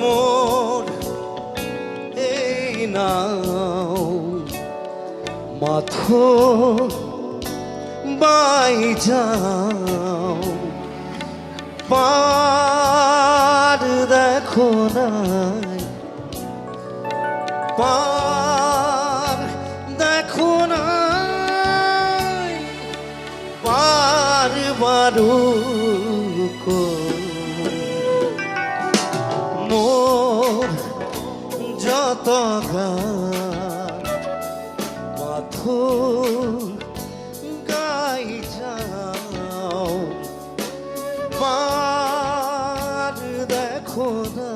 মোর এই নাও মাথো বাই যাও পার দেখো নাই পার দেখো নাই পার বারুকো মোর যত গান মাথো গাই যাও পার দেখো না